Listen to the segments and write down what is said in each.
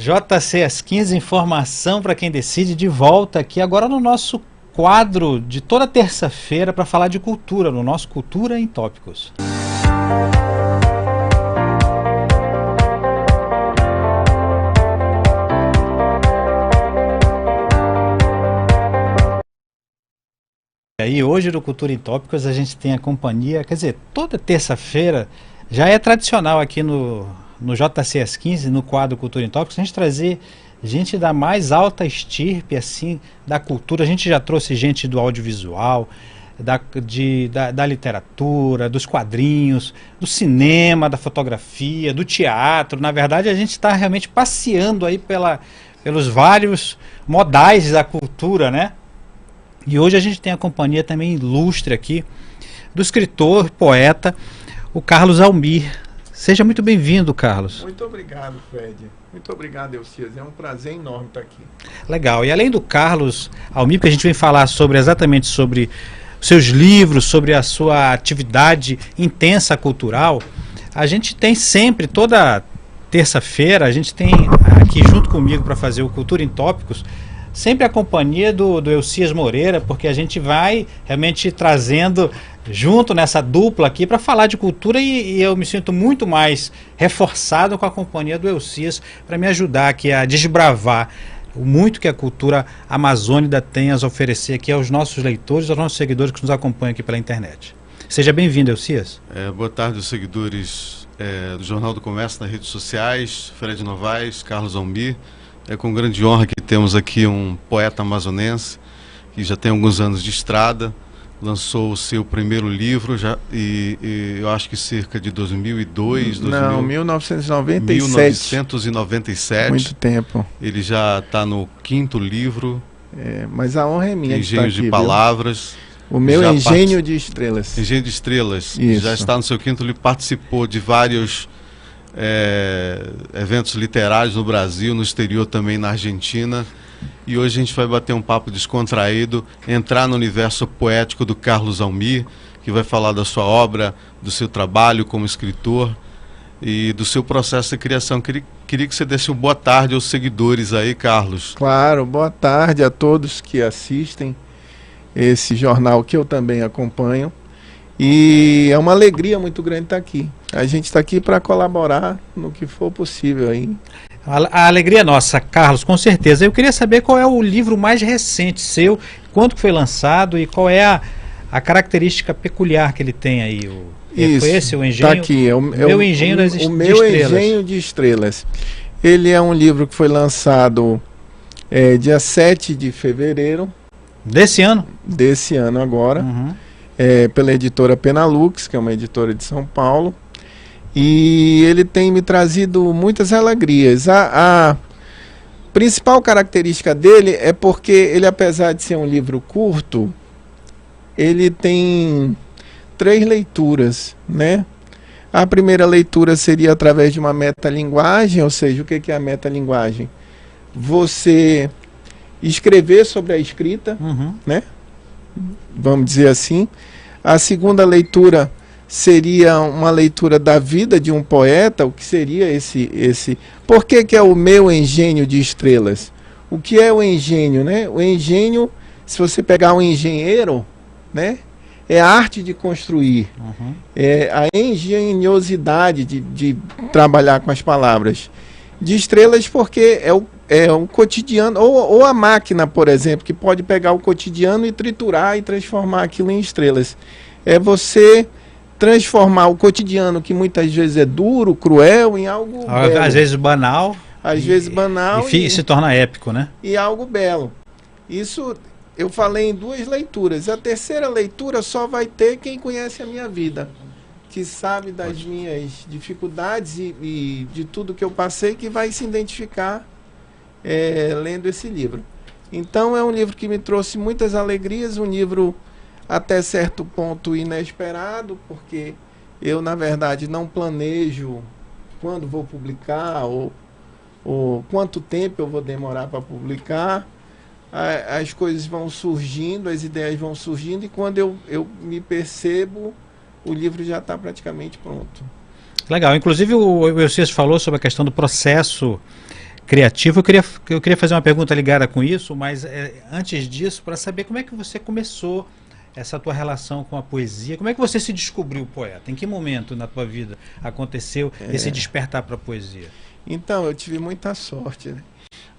JC às 15, informação para quem decide, de volta aqui agora no nosso quadro de toda terça-feira para falar de cultura, no nosso Cultura em Tópicos. E aí, hoje no Cultura em Tópicos a gente tem a companhia, quer dizer, toda terça-feira já é tradicional aqui no JC às 15, no quadro Cultura em Tópicos, a gente trazer gente da mais alta estirpe, assim, da cultura. A gente já trouxe gente do audiovisual, da literatura, dos quadrinhos, do cinema, da fotografia, do teatro. Na verdade, a gente está realmente passeando aí pelos vários modais da cultura, né? E hoje a gente tem a companhia também ilustre aqui do escritor, poeta, o Carlos Almir. Seja muito bem-vindo, Carlos. Muito obrigado, Fred. Muito obrigado, Elcias. É um prazer enorme estar aqui. Legal. E além do Carlos Almir, que a gente vem falar exatamente sobre seus livros, sobre a sua atividade intensa cultural, a gente tem sempre, toda terça-feira, a gente tem aqui junto comigo para fazer o Cultura em Tópicos, sempre a companhia do Elcias Moreira, porque a gente vai realmente trazendo junto nessa dupla aqui para falar de cultura e eu me sinto muito mais reforçado com a companhia do Elcias para me ajudar aqui a desbravar o muito que a cultura amazônica tem a oferecer aqui aos nossos leitores, aos nossos seguidores que nos acompanham aqui pela internet. Seja bem-vindo, Elcias. Boa tarde aos seguidores do Jornal do Comércio nas redes sociais, Fred Novaes, Carlos Almir. É com grande honra que temos aqui um poeta amazonense que já tem alguns anos de estrada, lançou o seu primeiro livro e eu acho que cerca de 2002... Não, 1997. 1997. Muito tempo. Ele já está no 5º livro. Mas a honra é minha. Engenho de Palavras. Viu? O meu é Engenho de Estrelas. Engenho de Estrelas. Isso. Já está no seu 5º livro, participou de vários eventos literários no Brasil, no exterior também, na Argentina. E hoje a gente vai bater um papo descontraído, entrar no universo poético do Carlos Almir, que vai falar da sua obra, do seu trabalho como escritor e do seu processo de criação. Queria que você desse uma boa tarde aos seguidores aí, Carlos. Claro, boa tarde a todos que assistem esse jornal que eu também acompanho. E é uma alegria muito grande estar aqui. A gente está aqui para colaborar no que for possível aí. A alegria é nossa, Carlos, com certeza. Eu queria saber qual é o livro mais recente seu, quando que foi lançado e qual é a característica peculiar que ele tem aí. Isso, foi esse o Engenho? Está aqui, o meu Engenho de Estrelas. O meu Engenho de Estrelas. Ele é um livro que foi lançado dia 7 de fevereiro. Desse ano? Desse ano agora. Uhum. Pela editora Penalux, que é uma editora de São Paulo, e ele tem me trazido muitas alegrias. A principal característica dele é porque ele, apesar de ser um livro curto, ele tem 3 leituras, né? A primeira leitura seria através de uma metalinguagem, ou seja, o que é a metalinguagem? Você escrever sobre a escrita, né? Vamos dizer assim. A segunda leitura seria uma leitura da vida de um poeta. O que seria esse? Por que é o meu engenho de estrelas? O que é o engenho, né? O engenho, se você pegar um engenheiro, né, é a arte de construir, é a engenhosidade de trabalhar com as palavras. De estrelas porque é um cotidiano, ou a máquina, por exemplo, que pode pegar o cotidiano e triturar e transformar aquilo em estrelas. É você transformar o cotidiano, que muitas vezes é duro, cruel, em algo belo. Às vezes banal. Às vezes banal. E se torna épico, né? E algo belo. Isso eu falei em 2 leituras. A terceira leitura só vai ter quem conhece a minha vida, que sabe das minhas dificuldades e de tudo que eu passei, que vai se identificar lendo esse livro. Então é um livro que me trouxe muitas alegrias, um livro até certo ponto inesperado, porque eu, na verdade, não planejo quando vou publicar ou quanto tempo eu vou demorar para publicar. As coisas vão surgindo, as ideias vão surgindo, e quando eu me percebo, o livro já está praticamente pronto. Legal. Inclusive o Elcias falou sobre a questão do processo criativo. Eu queria fazer uma pergunta ligada com isso, mas antes disso, para saber como é que você começou essa tua relação com a poesia. Como é que você se descobriu poeta? Em que momento na tua vida aconteceu esse despertar para a poesia? Então, eu tive muita sorte, né?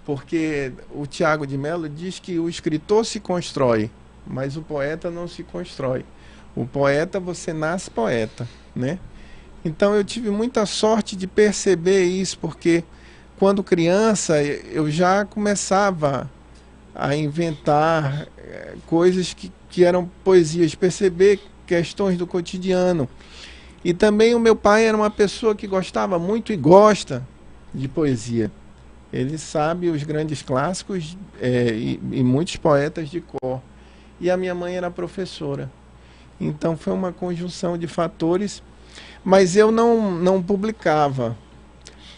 Porque o Tiago de Mello diz que o escritor se constrói, mas o poeta não se constrói. O poeta, você nasce poeta, né? Então eu tive muita sorte de perceber isso, porque quando criança eu já começava a inventar coisas que eram poesias, perceber questões do cotidiano. E também o meu pai era uma pessoa que gostava muito e gosta de poesia. Ele sabe os grandes clássicos e muitos poetas de cor. E a minha mãe era professora. Então foi uma conjunção de fatores, mas eu não publicava.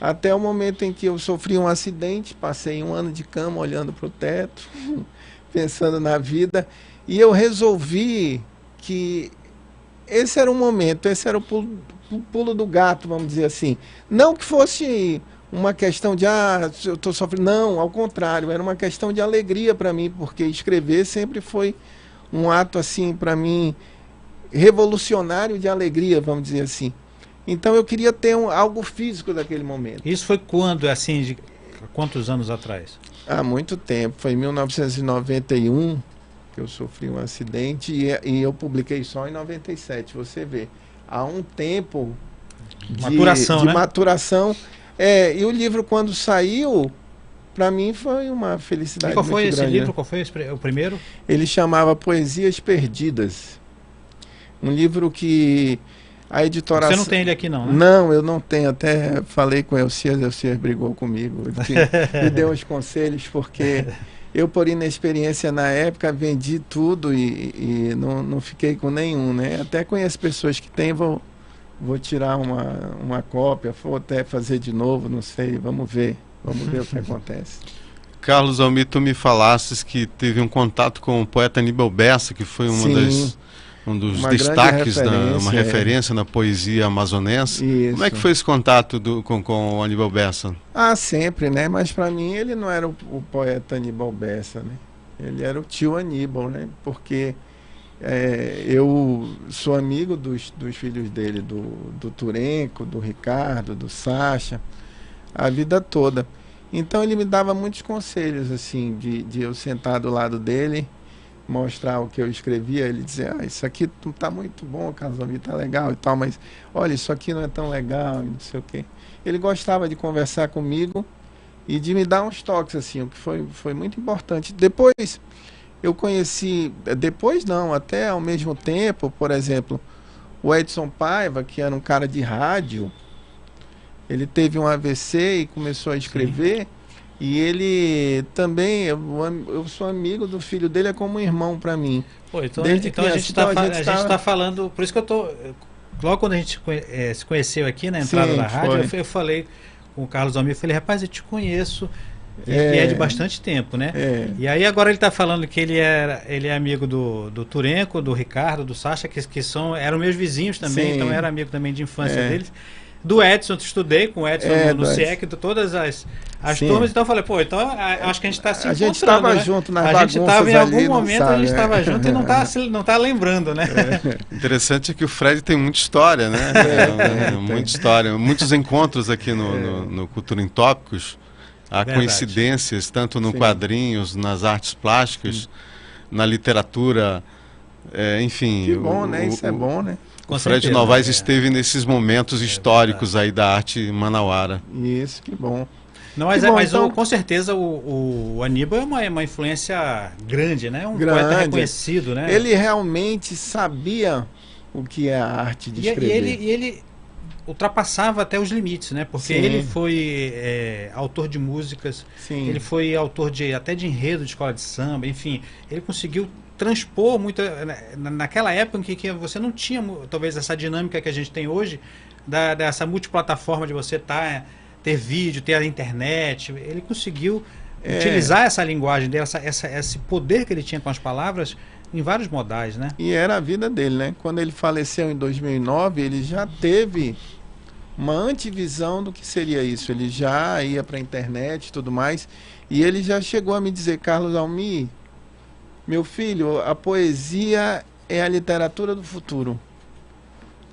Até o momento em que eu sofri um acidente, passei 1 ano de cama olhando para o teto, pensando na vida, e eu resolvi que esse era o momento, esse era o pulo do gato, vamos dizer assim. Não que fosse uma questão de, eu estou sofrendo, não, ao contrário, era uma questão de alegria para mim, porque escrever sempre foi um ato, assim, para mim, revolucionário de alegria, vamos dizer assim. Então eu queria ter algo físico daquele momento. Isso foi quando, assim, de quantos anos atrás? Há muito tempo, foi em 1991 que eu sofri um acidente e eu publiquei só em 97, você vê. Há um tempo maturação, de maturação. E o livro, quando saiu, para mim foi uma felicidade muito grande. E qual foi esse livro? Qual foi o primeiro? Ele chamava Poesias Perdidas. Um livro que a editora... Você não tem ele aqui não, né? Não, eu não tenho. Até falei com o Elcias brigou comigo. Me deu uns conselhos, porque eu, por inexperiência na época, vendi tudo e não fiquei com nenhum, né? Até conheço pessoas que têm, vou tirar uma cópia, vou até fazer de novo, não sei, vamos ver o que acontece. Carlos Almir, tu me falasses que teve um contato com o poeta Aníbal Bessa, que foi um dos destaques, uma referência na poesia amazonense. Isso. Como é que foi esse contato com o Aníbal Bessa? Sempre, né? Mas para mim ele não era o poeta Aníbal Bessa, né? Ele era o tio Aníbal, né? Porque eu sou amigo dos filhos dele, do Turenco, do Ricardo, do Sacha, a vida toda. Então ele me dava muitos conselhos, assim, de eu sentar do lado dele, mostrar o que eu escrevia, ele dizia, isso aqui não está muito bom, Carlos Almir, está legal e tal, mas olha, isso aqui não é tão legal, não sei o quê. Ele gostava de conversar comigo e de me dar uns toques, assim, o que foi muito importante. Depois eu conheci, até ao mesmo tempo, por exemplo, o Edson Paiva, que era um cara de rádio, ele teve um AVC e começou a escrever. Sim. E ele também, eu sou amigo do filho dele, é como um irmão para mim. Pô, então a gente está falando, por isso que eu tô, logo quando a gente se conheceu aqui na entrada da rádio, eu falei com o Carlos Almir, eu falei, rapaz, eu te conheço, que é de bastante tempo, né? E aí agora ele está falando que ele é amigo do Turenco, do Ricardo, do Sacha, que eram meus vizinhos também, então era amigo também de infância deles. Do Edson, eu estudei com o Edson no CIEC, todas as turmas, então eu falei, então acho que a gente está se encontrando. A gente estava junto nas bagunças. A gente estava em algum momento, a gente estava junto e não tá lembrando, né? Interessante é que o Fred tem muita história, né? Muita história, muitos encontros aqui no Cultura em Tópicos. Há coincidências, tanto no quadrinhos, nas artes plásticas, na literatura, enfim. Que bom, né? Isso é bom, né? O Fred Novaes esteve nesses momentos históricos aí da arte manauara. Isso, que bom. Não, mas então, com certeza o Aníbal é uma influência grande, né? Poeta reconhecido, né? Ele realmente sabia o que é a arte de escrever. E ele ultrapassava até os limites, né? Porque ele foi autor de músicas, ele foi autor até de enredo de escola de samba, enfim, ele conseguiu transpor muito naquela época em que você não tinha talvez essa dinâmica que a gente tem hoje dessa multiplataforma de você ter vídeo, ter a internet. Ele conseguiu utilizar essa linguagem dele, esse poder que ele tinha com as palavras em vários modais, né? E era a vida dele, né? Quando ele faleceu em 2009, ele já teve uma antivisão do que seria isso. Ele já ia para a internet e tudo mais, e ele já chegou a me dizer: Carlos Almir, meu filho, a poesia é a literatura do futuro.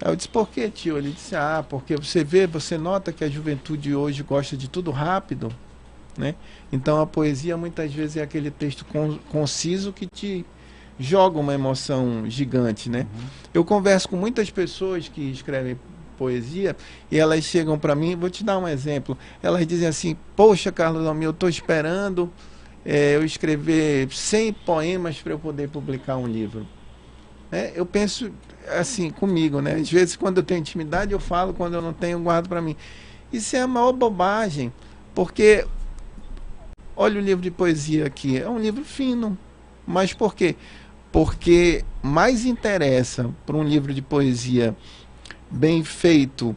Aí eu disse: por quê, tio? Ele disse: porque você nota que a juventude hoje gosta de tudo rápido, né? Então a poesia muitas vezes é aquele texto conciso que te joga uma emoção gigante, né? Eu converso com muitas pessoas que escrevem poesia e elas chegam para mim, vou te dar um exemplo, elas dizem assim: poxa, Carlos Almir, eu estou esperando eu escrever 100 poemas para eu poder publicar um livro. Eu penso assim comigo, né? Às vezes quando eu tenho intimidade eu falo, quando eu não tenho eu guardo para mim. Isso é a maior bobagem, porque olha o livro de poesia aqui, é um livro fino, mas por quê? Porque mais interessa para um livro de poesia bem feito,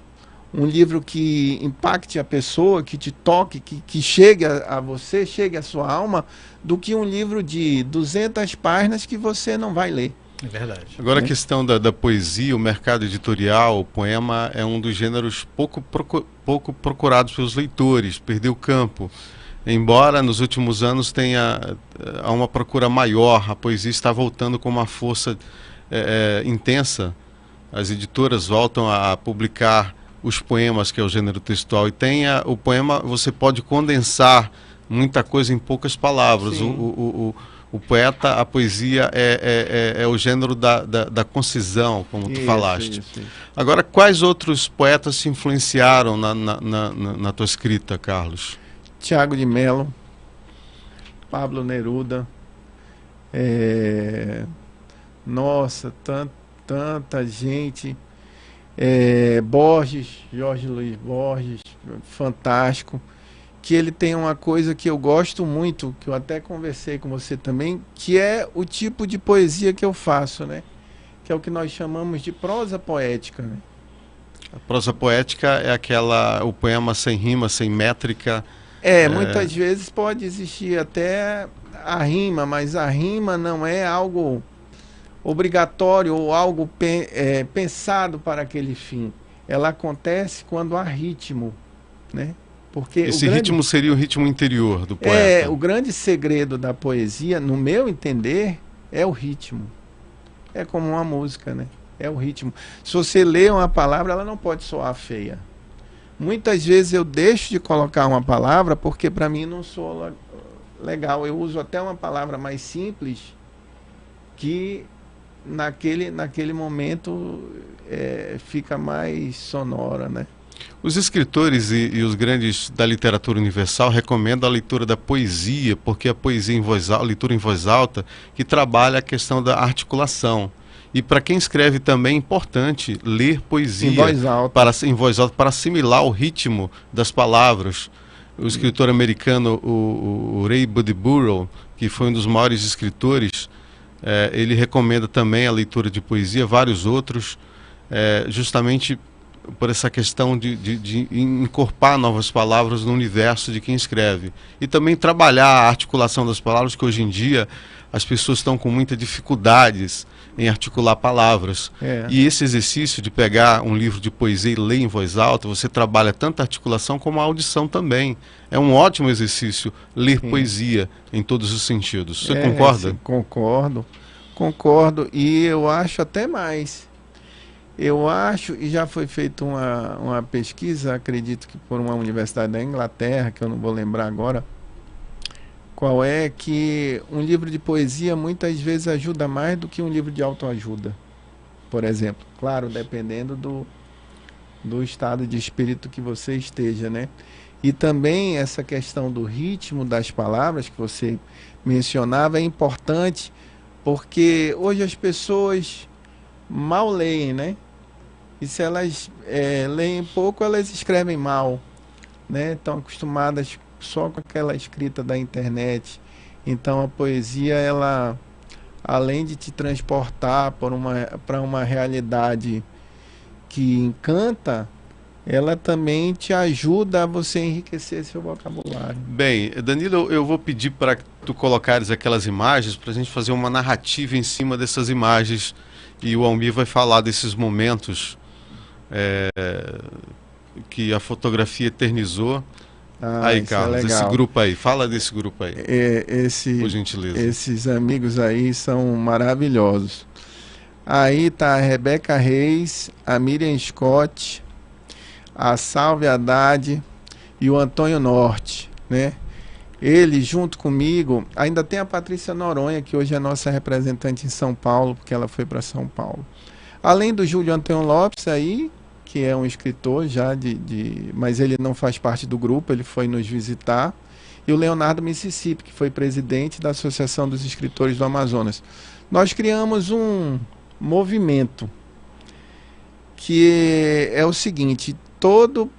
um livro que impacte a pessoa, que te toque, que chegue a você, chegue à sua alma, do que um livro de 200 páginas que você não vai ler. É verdade. Agora a questão da poesia, o mercado editorial, o poema é um dos gêneros pouco procurados pelos leitores, perdeu campo. Embora nos últimos anos há uma procura maior, a poesia está voltando com uma força intensa. As editoras voltam a publicar os poemas, que é o gênero textual, e o poema, você pode condensar muita coisa em poucas palavras. O poeta, a poesia é o gênero da concisão, como tu falaste. Isso. Agora, quais outros poetas te influenciaram na tua escrita, Carlos? Tiago de Mello, Pablo Neruda, nossa, tanta gente, Borges, Jorge Luiz Borges, fantástico, que ele tem uma coisa que eu gosto muito, que eu até conversei com você também, que é o tipo de poesia que eu faço, né? Que é o que nós chamamos de prosa poética, né? A prosa poética é o poema sem rima, sem métrica. Muitas vezes pode existir até a rima, mas a rima não é algo obrigatório ou algo pensado para aquele fim. Ela acontece quando há ritmo, né? Porque esse ritmo seria o ritmo interior do poeta. O grande segredo da poesia, no meu entender, é o ritmo. É como uma música, né? É o ritmo. Se você lê uma palavra, ela não pode soar feia. Muitas vezes eu deixo de colocar uma palavra porque para mim não soa legal. Eu uso até uma palavra mais simples que naquele momento fica mais sonora, né? Os escritores e os grandes da literatura universal recomendam a leitura da poesia, porque a poesia a leitura em voz alta, que trabalha a questão da articulação. E para quem escreve também é importante ler poesia em voz alta para assimilar o ritmo das palavras. O escritor americano, o Ray Bradbury, que foi um dos maiores escritores, ele recomenda também a leitura de poesia, vários outros, justamente por essa questão de incorporar novas palavras no universo de quem escreve. E também trabalhar a articulação das palavras, que hoje em dia as pessoas estão com muitas dificuldades em articular palavras. E esse exercício de pegar um livro de poesia e ler em voz alta, você trabalha tanto a articulação como a audição também. É um ótimo exercício ler poesia em todos os sentidos. Você concorda? Sim, concordo. E eu acho até mais. Eu acho, e já foi feita uma pesquisa, acredito que por uma universidade da Inglaterra, que eu não vou lembrar agora, qual é, que um livro de poesia muitas vezes ajuda mais do que um livro de autoajuda, por exemplo. Claro, dependendo do estado de espírito que você esteja, né? E também essa questão do ritmo das palavras que você mencionava é importante, porque hoje as pessoas mal leem, né? E se elas leem pouco, elas escrevem mal, né? Estão acostumadas só com aquela escrita da internet. Então a poesia, ela, além de te transportar para uma realidade que encanta, ela também te ajuda a você enriquecer seu vocabulário. Bem, Danilo, eu vou pedir para tu colocares aquelas imagens para a gente fazer uma narrativa em cima dessas imagens, e o Almir vai falar desses momentos que a fotografia eternizou. Isso Carlos, é legal. esse grupo aí, fala desse grupo aí, por gentileza. Esses amigos aí são maravilhosos. Aí tá a Rebeca Reis, a Miriam Scott, a Salve Haddad e o Antônio Norte, né? Ele, junto comigo, ainda tem a Patrícia Noronha, que hoje é nossa representante em São Paulo, porque ela foi para São Paulo. Além do Júlio Antônio Lopes aí, que é um escritor já mas ele não faz parte do grupo, ele foi nos visitar. E o Leonardo Mississippi, que foi presidente da Associação dos Escritores do Amazonas. Nós criamos um movimento que é o seguinte: todo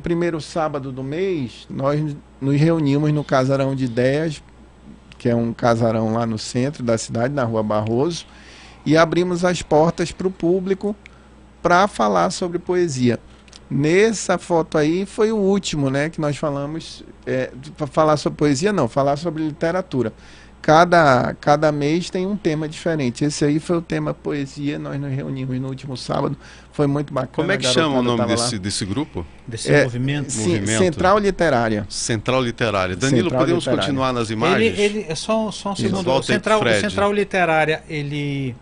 primeiro sábado do mês, nós nos reunimos no Casarão de Ideias, que é um casarão lá no centro da cidade, na Rua Barroso, e abrimos as portas para o público para falar sobre poesia. Nessa foto aí foi o último, né, que nós falamos, falar sobre poesia não, falar sobre literatura. Cada mês tem um tema diferente. Esse aí foi o tema poesia, nós nos reunimos no último sábado, foi muito bacana. Como é que chama o nome desse grupo? Desse movimento? Central Literária. Central Literária. Danilo, Central podemos Literária. continuar nas imagens? Ele só um segundo. O Central Literária, ele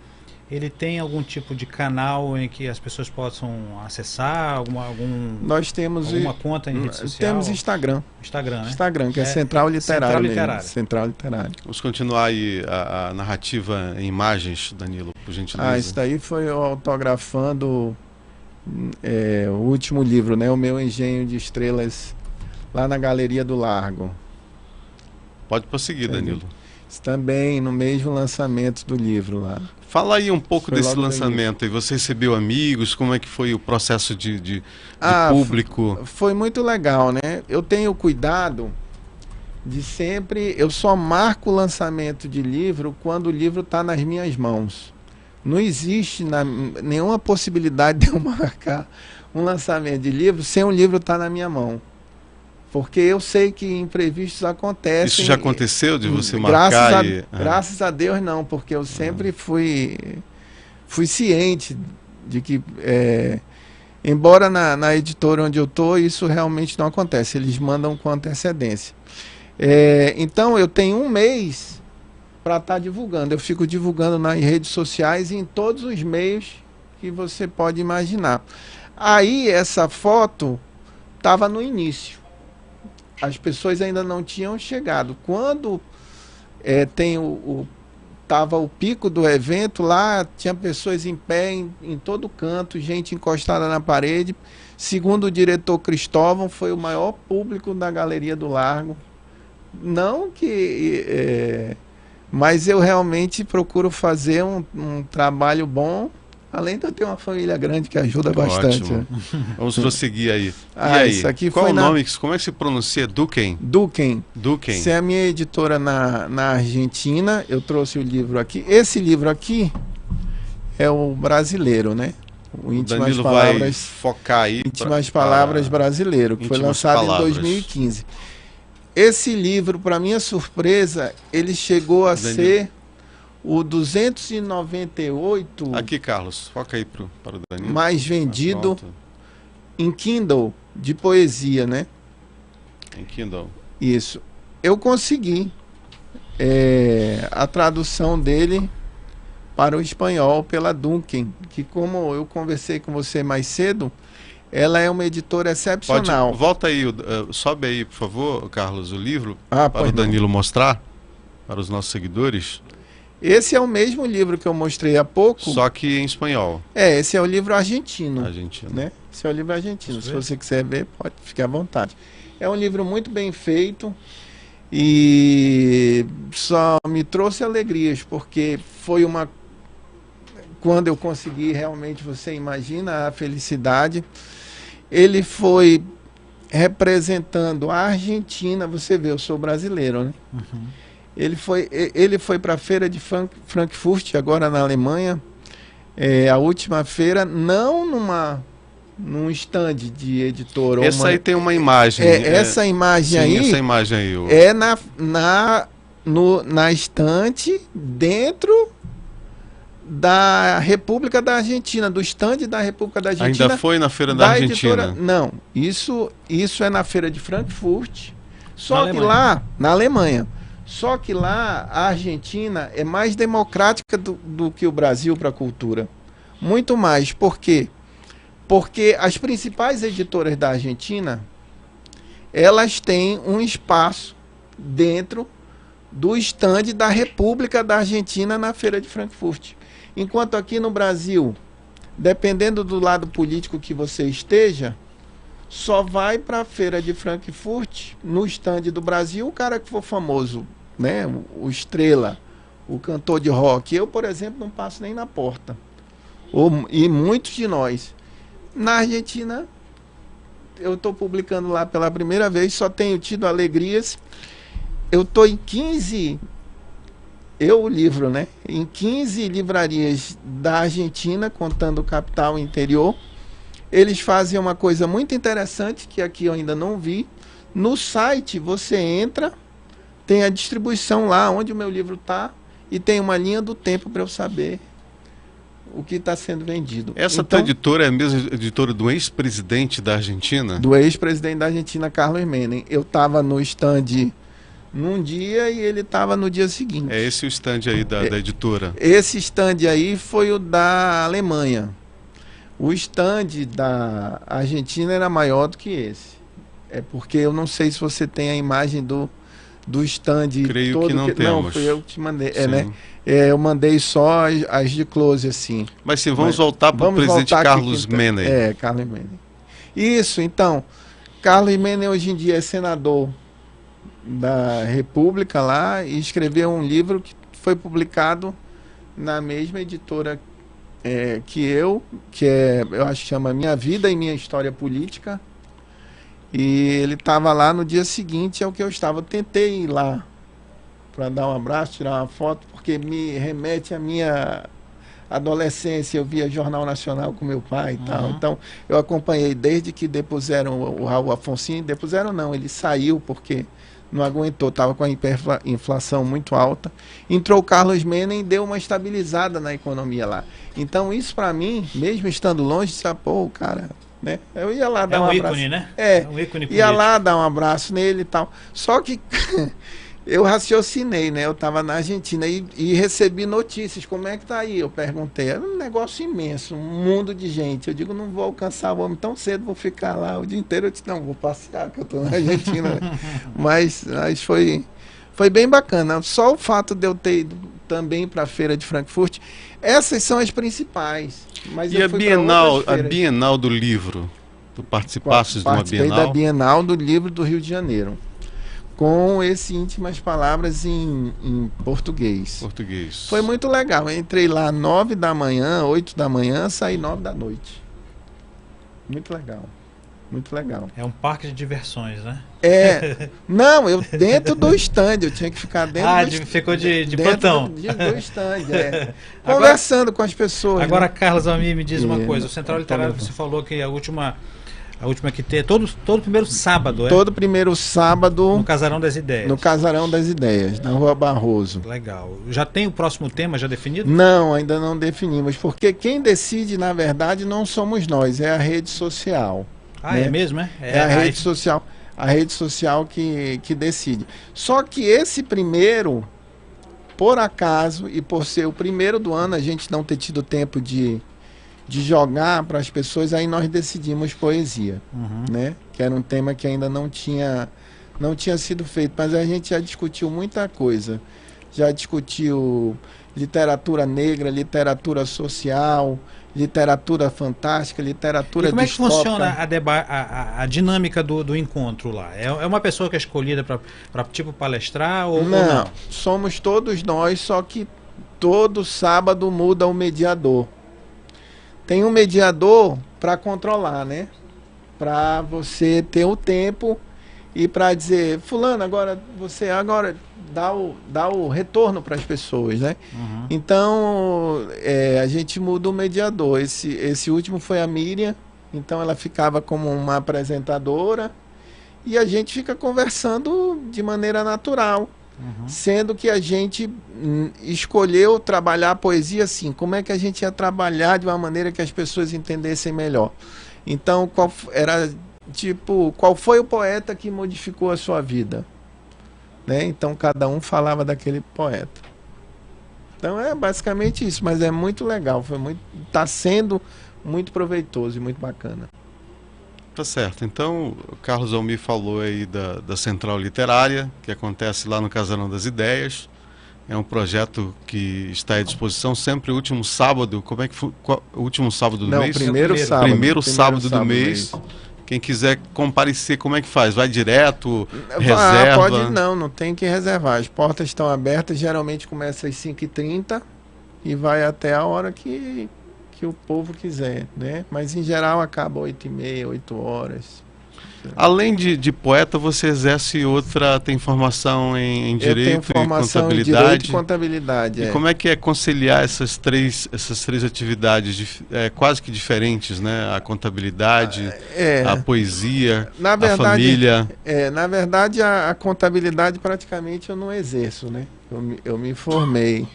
tem algum tipo de canal em que as pessoas possam acessar? Nós temos alguma conta em rede social? Temos Instagram. Instagram, né? Instagram, que é Central Literária. Central Literária. Central Literária. Vamos continuar aí a narrativa em imagens, Danilo, por gentileza. Isso daí foi eu autografando o último livro, né? O Meu Engenho de Estrelas, lá na Galeria do Largo. Pode prosseguir, Danilo. Também no mesmo lançamento do livro lá. Fala aí um pouco desse lançamento. E você recebeu amigos? Como é que foi o processo de público? Foi muito legal, né? Eu tenho cuidado de sempre... Eu só marco o lançamento de livro quando o livro está nas minhas mãos. Não existe nenhuma possibilidade de eu marcar um lançamento de livro sem o livro estar na minha mão. Porque eu sei que imprevistos acontecem. Isso já aconteceu de você marcar? Graças a Deus não, porque eu sempre fui ciente de que, embora na editora onde eu estou, isso realmente não acontece. Eles mandam com antecedência. Então eu tenho um mês para estar divulgando. Eu fico divulgando nas redes sociais e em todos os meios que você pode imaginar. Aí essa foto estava no início. As pessoas ainda não tinham chegado. Quando tava o pico do evento, lá tinha pessoas em pé em todo canto, gente encostada na parede. Segundo o diretor Cristóvão, foi o maior público da Galeria do Largo. Não que... mas eu realmente procuro fazer um trabalho bom. Além de eu ter uma família grande que ajuda bastante. Ótimo. Vamos prosseguir aí. E aí? Isso aqui qual o nome? Como é que se pronuncia? Duquem? Duquem. Duquem. Essa é a minha editora na Argentina. Eu trouxe o livro aqui. Esse livro aqui é o brasileiro, né? O Íntimas Palavras. Vai focar aí. Íntimas Palavras Brasileiro, que foi lançado em 2015. Esse livro, para minha surpresa, ele chegou a ser o 298... Aqui, Carlos, foca aí para o Danilo. Mais vendido em Kindle, de poesia, né? Em Kindle. Isso. Eu consegui a tradução dele para o espanhol pela Duncan, que, como eu conversei com você mais cedo, ela é uma editora excepcional. Volta aí, sobe aí, por favor, Carlos, o livro, para o Danilo mostrar para os nossos seguidores. Esse é o mesmo livro que eu mostrei há pouco. Só que em espanhol. Esse é o livro argentino. Argentino. Né? Esse é o livro argentino. Se você quiser ver, pode ficar à vontade. É um livro muito bem feito e só me trouxe alegrias, porque foi uma... Quando eu consegui, realmente, você imagina a felicidade. Ele foi representando a Argentina. Você vê, eu sou brasileiro, né? Uhum. Ele foi para a feira de Frankfurt, agora na Alemanha, a última feira, não num stand de editor. Essa aí tem uma imagem. Essa imagem aí. Essa imagem aí. É na estante, dentro da República da Argentina, do stand da República da Argentina. Ainda foi na Feira da Argentina? Não, isso é na Feira de Frankfurt, só que lá, na Alemanha, só que lá a Argentina é mais democrática do que o Brasil para a cultura. Muito mais. Por quê? Porque as principais editoras da Argentina, elas têm um espaço dentro do stand da República da Argentina na Feira de Frankfurt. Enquanto aqui no Brasil, dependendo do lado político que você esteja, só vai para a Feira de Frankfurt, no stand do Brasil, o cara que for famoso, né? O estrela, o cantor de rock. Eu, por exemplo, não passo nem na porta. E muitos de nós. Na Argentina, eu estou publicando lá pela primeira vez, só tenho tido alegrias. Eu estou em 15, o livro, né? Em 15 livrarias da Argentina, contando o capital e interior. Eles fazem uma coisa muito interessante, que aqui eu ainda não vi. No site, você entra, tem a distribuição lá, onde o meu livro está, e tem uma linha do tempo para eu saber o que está sendo vendido. Essa tua editora é a mesma editora do ex-presidente da Argentina? Do ex-presidente da Argentina, Carlos Menem. Eu estava no stand num dia e ele estava no dia seguinte. É esse o stand aí da editora? Esse stand aí foi o da Alemanha. O stand da Argentina era maior do que esse. É porque eu não sei se você tem a imagem do stand. Creio todo que não temos. Não, foi eu que te mandei. Né? Eu mandei só as de close, assim. Mas sim, vamos voltar para o presidente Carlos Menem. Carlos Menem. Isso, então, Carlos Menem hoje em dia é senador da República lá e escreveu um livro que foi publicado na mesma editora que eu acho que chama Minha Vida e Minha História Política. E ele estava lá no dia seguinte ao que eu estava. Eu tentei ir lá para dar um abraço, tirar uma foto, porque me remete à minha adolescência. Eu via Jornal Nacional com meu pai e tal. Então, eu acompanhei desde que depuseram o Raul Afonso. Depuseram não, ele saiu porque não aguentou, estava com a inflação muito alta. Entrou o Carlos Menem e deu uma estabilizada na economia lá. Então, isso para mim, mesmo estando longe, disse, pô, cara, né? Eu ia lá dar um abraço. Ícone, né? Um ícone político. Ia lá dar um abraço nele e tal. Só que eu raciocinei, né? Eu estava na Argentina e recebi notícias. Como é que tá aí? Eu perguntei. Era um negócio imenso, um mundo de gente. Eu digo, não vou alcançar o homem tão cedo, vou ficar lá o dia inteiro. Eu disse, não, vou passear, que eu estou na Argentina. Né? Mas foi bem bacana. Só o fato de eu ter ido também para a Feira de Frankfurt, essas são as principais. Mas e a Bienal do Livro? Tu participaste de uma Bienal? Participei da Bienal do Livro do Rio de Janeiro, com esse Íntimas Palavras em português. Foi muito legal. Eu entrei lá 9 da manhã, 8 da manhã, saí 9 da noite. Muito legal. Muito legal. É um parque de diversões, né? Não, eu dentro do stand, eu tinha que ficar dentro ficou de plantão. Do stand, conversando com as pessoas. Agora, né? Carlos Almir, me diz uma coisa. O Central Literário, você falou que a última que tem, todo primeiro sábado, Todo primeiro sábado. No Casarão das Ideias. No Casarão das Ideias, na Rua Barroso. Legal. Já tem o próximo tema já definido? Não, ainda não definimos, porque quem decide, na verdade, não somos nós, é a rede social. Né? É mesmo, é? É a rede social. A rede social que decide. Só que esse primeiro, por acaso, e por ser o primeiro do ano, a gente não ter tido tempo de jogar para as pessoas, aí nós decidimos poesia, né? Que era um tema que ainda não tinha sido feito, mas a gente já discutiu muita coisa. Já discutiu literatura negra, literatura social, literatura fantástica, literatura distópica. E como é que funciona a dinâmica do encontro lá? É uma pessoa que é escolhida para tipo palestrar ou não? Somos todos nós, só que todo sábado muda o mediador. Tem um mediador para controlar, né? Para você ter o tempo e para dizer, fulano, agora você dá o retorno para as pessoas, né? Então, a gente muda o mediador. Esse último foi a Miriam, então ela ficava como uma apresentadora e a gente fica conversando de maneira natural. Sendo que a gente escolheu trabalhar a poesia assim, como é que a gente ia trabalhar de uma maneira que as pessoas entendessem melhor. Então, qual foi o poeta que modificou a sua vida? Né? Então, cada um falava daquele poeta. Então, é basicamente isso, mas é muito legal, tá sendo muito proveitoso e muito bacana. Tá certo. Então, o Carlos Almir falou aí da Central Literária, que acontece lá no Casarão das Ideias. É um projeto que está à disposição sempre o último sábado. Como é que foi? O último sábado do mês? Primeiro sábado. Primeiro sábado do mês. Quem quiser comparecer, como é que faz? Vai direto? Reserva? Não tem que reservar. As portas estão abertas, geralmente começa às 5h30 e vai até a hora que o povo quiser, né? Mas em geral acaba 8h30, 8 horas. Além de poeta, você exerce tem formação em direito e contabilidade? Em direito e contabilidade. E como é que é conciliar essas três atividades quase que diferentes, né? A contabilidade, a poesia, a família. Na verdade, a contabilidade praticamente eu não exerço, né? Eu me formei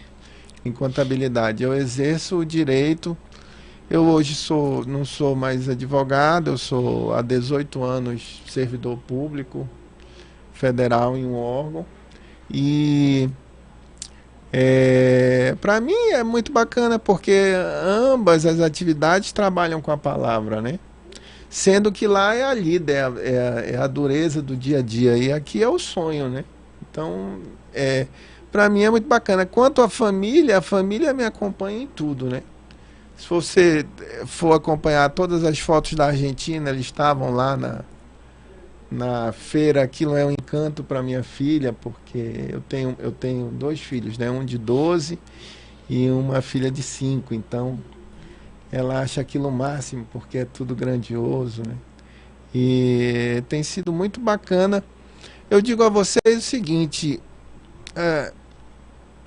em contabilidade. Eu exerço o direito. Eu hoje não sou mais advogado, eu sou há 18 anos servidor público federal em um órgão. E para mim é muito bacana porque ambas as atividades trabalham com a palavra, né? Sendo que lá é a lida, é a dureza do dia a dia, e aqui é o sonho, né? Então, para mim é muito bacana. Quanto à família, a família me acompanha em tudo, né? Se você for acompanhar todas as fotos da Argentina, eles estavam lá na feira. Aquilo é um encanto para minha filha, porque eu tenho 2 filhos, né? Um de 12 e uma filha de 5. Então, ela acha aquilo o máximo, porque é tudo grandioso, né? E tem sido muito bacana. Eu digo a vocês o seguinte,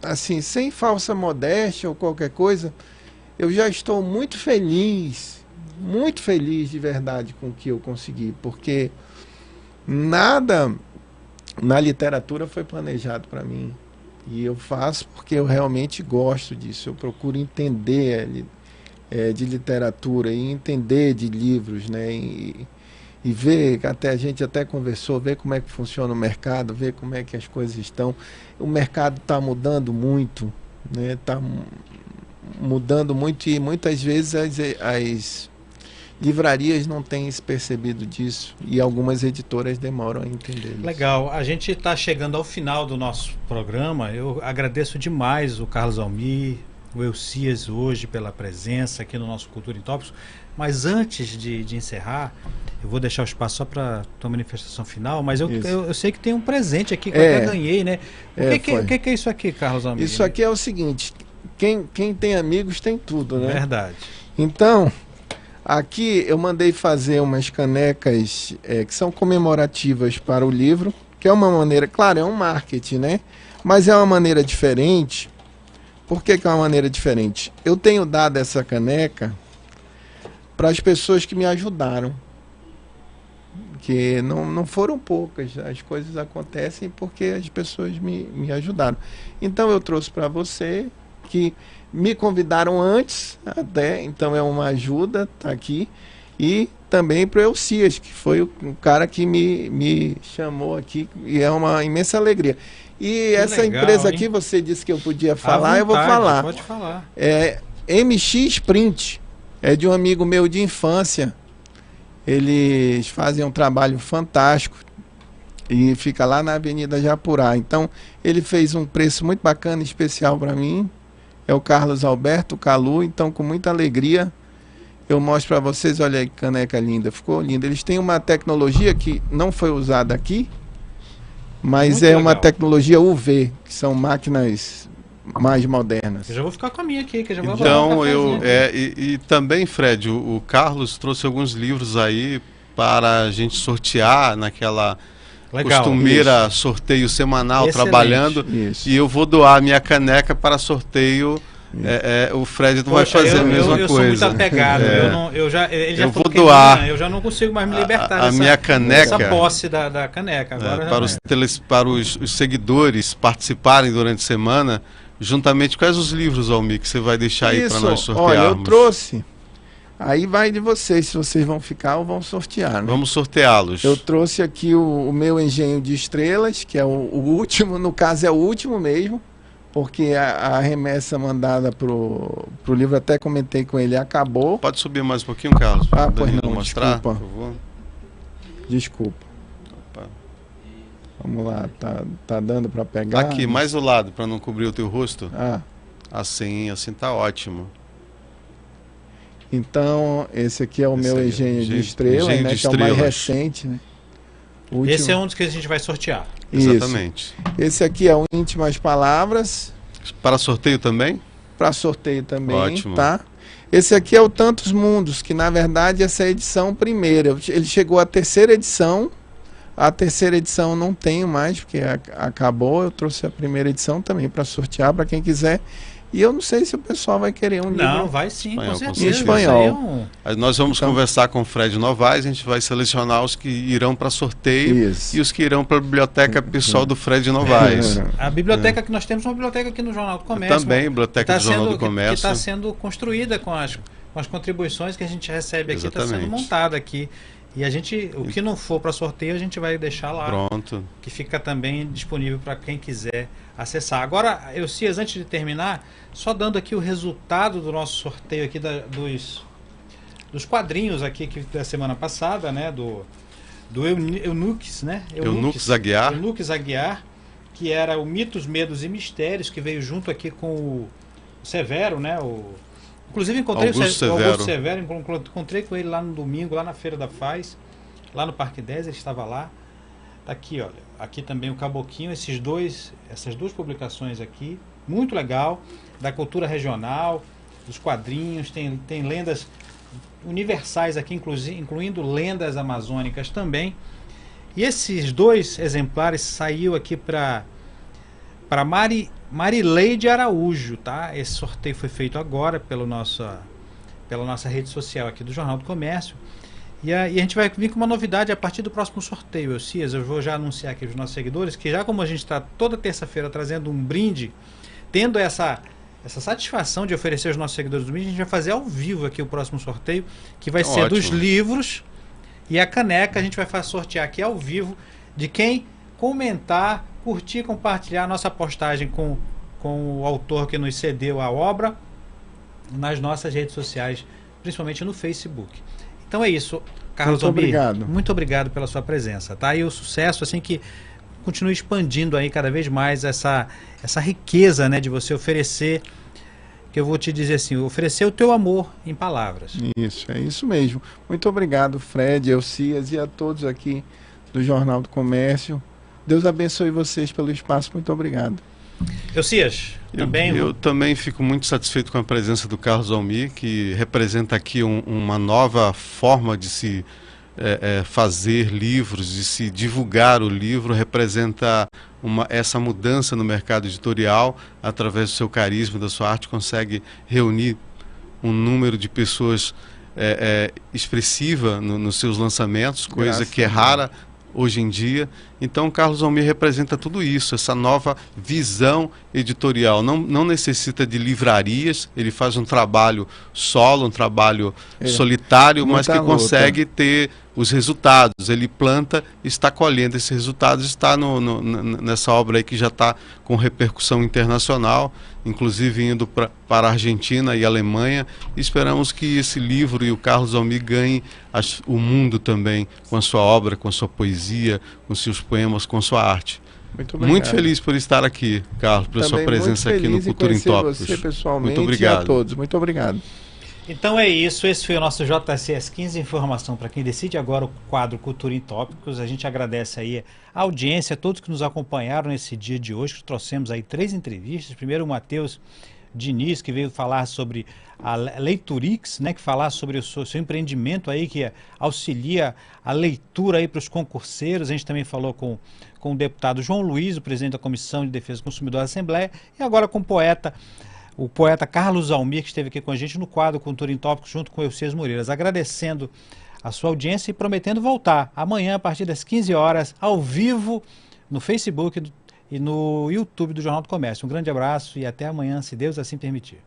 assim, sem falsa modéstia ou qualquer coisa, eu já estou muito feliz de verdade com o que eu consegui, porque nada na literatura foi planejado para mim. E eu faço porque eu realmente gosto disso. Eu procuro entender de literatura e entender de livros, né? E ver, a gente até conversou, ver como é que funciona o mercado, ver como é que as coisas estão. O mercado está mudando muito, né? Está mudando muito e muitas vezes as livrarias não têm se percebido disso e algumas editoras demoram a entender isso. Legal, a gente está chegando ao final do nosso programa. Eu agradeço demais o Carlos Almir, o Elcias hoje pela presença aqui no nosso Cultura em Tópicos, mas antes de encerrar, eu vou deixar o espaço só para a tua manifestação final, mas eu sei que tem um presente aqui que eu até ganhei, né? O que é isso aqui, Carlos Almir? Isso aqui é o seguinte, quem tem amigos tem tudo, né? Verdade. Então, aqui eu mandei fazer umas canecas que são comemorativas para o livro, que é uma maneira, claro, é um marketing, né? Mas é uma maneira diferente. Por que é uma maneira diferente? Eu tenho dado essa caneca para as pessoas que me ajudaram. Que não foram poucas, as coisas acontecem porque as pessoas me ajudaram. Então eu trouxe para você, que me convidaram antes até, então é uma ajuda, tá aqui, e também para o Elcias, que foi o cara que me chamou aqui, e é uma imensa alegria. E que essa legal, empresa aqui, você disse que eu podia falar, eu vou falar. Pode falar. É MX Print, é de um amigo meu de infância. Eles fazem um trabalho fantástico e fica lá na Avenida Japurá. Então, ele fez um preço muito bacana, especial para mim. É o Carlos Alberto Calu. Então, com muita alegria, eu mostro para vocês. Olha aí que caneca linda, ficou linda. Eles têm uma tecnologia que não foi usada aqui, mas muito é legal. Uma tecnologia UV, que são máquinas mais modernas. Eu já vou ficar com a minha aqui, que eu já vou então e também, Fred, o Carlos trouxe alguns livros aí para a gente sortear naquela costumeira sorteio semanal. Excelente. Trabalhando. Isso. E eu vou doar minha caneca para sorteio o Fred não vai fazer a mesma coisa. Eu sou muito apegado. Ele já eu falou vou que é doar. minha, eu já não consigo mais me libertar minha caneca, dessa posse da caneca. Agora para os seguidores participarem durante a semana, juntamente, quais os livros, Almir, que você vai deixar aí para nós sortearmos? Olha, eu trouxe. Aí vai de vocês, se vocês vão ficar ou vão sortear, né? Vamos sorteá-los. Eu trouxe aqui o meu Engenho de Estrelas, que é o último, no caso é o último mesmo, porque a remessa mandada pro livro, até comentei com ele, acabou. Pode subir mais um pouquinho, Carlos? Pois não, mostrar, desculpa. por favor. Desculpa. Opa. Vamos lá, tá dando para pegar? Aqui, mais o lado, para não cobrir o teu rosto. Assim tá ótimo. Então, esse aqui é o meu Engenho de Estrelas, né, que é o mais recente, né? Esse é um dos que a gente vai sortear. Isso. Exatamente. Esse aqui é o Íntimas Palavras. Para sorteio também? Para sorteio também, ótimo. Tá? Esse aqui é o Tantos Mundos, que na verdade essa é a edição primeira. Ele chegou à terceira edição. A terceira edição eu não tenho mais, porque acabou. Eu trouxe a primeira edição também para sortear para quem quiser. E eu não sei se o pessoal vai querer um livro. Não, vai sim, com certeza. Em espanhol. Nós vamos conversar com o Fred Novaes, a gente vai selecionar os que irão para sorteio e os que irão para a biblioteca pessoal do Fred Novaes. A biblioteca que nós temos é uma biblioteca aqui no Jornal do Comércio. Também, biblioteca do Jornal do Comércio. Que está sendo construída com as contribuições que a gente recebe aqui, está sendo montada aqui. E a gente, o que não for para sorteio, a gente vai deixar lá. Pronto. Que fica também disponível para quem quiser acessar. Agora, Eucias, antes de terminar, só dando aqui o resultado do nosso sorteio aqui dos quadrinhos aqui da semana passada, né? Do Eunuques, né? Eunuques Aguiar. Eunuques Aguiar, que era o Mitos, Medos e Mistérios, que veio junto aqui com o Severo, né? Inclusive encontrei o Augusto Severo, encontrei com ele lá no domingo, lá na Feira da Faz, lá no Parque 10, ele estava lá. Tá aqui, olha, aqui também o Caboquinho, essas duas publicações aqui, muito legal, da cultura regional, dos quadrinhos, tem lendas universais aqui, incluindo lendas amazônicas também. E esses dois exemplares saiu aqui para Marileide Araújo, tá? Esse sorteio foi feito agora pela nossa rede social aqui do Jornal do Comércio. E a gente vai vir com uma novidade a partir do próximo sorteio, Eucias. Eu vou já anunciar aqui os nossos seguidores, que já como a gente está toda terça-feira trazendo um brinde, tendo essa satisfação de oferecer aos nossos seguidores do brinde, a gente vai fazer ao vivo aqui o próximo sorteio, que vai ser dos livros, e a caneca a gente vai sortear aqui ao vivo de quem comentar, curtir, compartilhar a nossa postagem com o autor que nos cedeu a obra nas nossas redes sociais, principalmente no Facebook. Então é isso, Carlos Almir. Muito obrigado pela sua presença, tá? E o sucesso, assim, que continue expandindo aí cada vez mais essa riqueza, né, de você oferecer, que eu vou te dizer assim, oferecer o teu amor em palavras. Isso, é isso mesmo. Muito obrigado, Fred, Eucias e a todos aqui do Jornal do Comércio. Deus abençoe vocês pelo espaço. Muito obrigado. Eucias, também... Eu também fico muito satisfeito com a presença do Carlos Almir, que representa aqui uma nova forma de se fazer livros, de se divulgar o livro, representa essa mudança no mercado editorial. Através do seu carisma, da sua arte, consegue reunir um número de pessoas expressiva nos seus lançamentos, coisa que é rara hoje em dia. Então, Carlos Almir representa tudo isso, essa nova visão editorial. Não necessita de livrarias, ele faz um trabalho solo, um trabalho solitário, mas que consegue ter os resultados. Ele planta, está colhendo esses resultados, está nessa obra aí que já está com repercussão internacional, inclusive indo para a Argentina e Alemanha. Esperamos que esse livro e o Carlos Almir ganhem o mundo também com a sua obra, com a sua poesia, com seus poemas, com sua arte. Muito feliz por estar aqui, Carlos, por sua presença aqui no Cultura em Tópicos. Você pessoalmente, muito obrigado. E a todos. Muito obrigado. Então é isso, esse foi o nosso JCS 15, informação para quem decide, agora o quadro Cultura em Tópicos. A gente agradece aí a audiência, a todos que nos acompanharam nesse dia de hoje, que trouxemos aí 3 entrevistas. Primeiro o Matheus Diniz, que veio falar sobre a Leiturix, né, que falar sobre o seu empreendimento aí, que auxilia a leitura aí para os concurseiros. A gente também falou com o deputado João Luiz, o presidente da Comissão de Defesa do Consumidor da Assembleia, e agora com o poeta o poeta Carlos Almir, que esteve aqui com a gente no quadro Cultura em Tópicos, junto com o Eucês Moreiras, agradecendo a sua audiência e prometendo voltar amanhã a partir das 15 horas, ao vivo, no Facebook e no YouTube do Jornal do Comércio. Um grande abraço e até amanhã, se Deus assim permitir.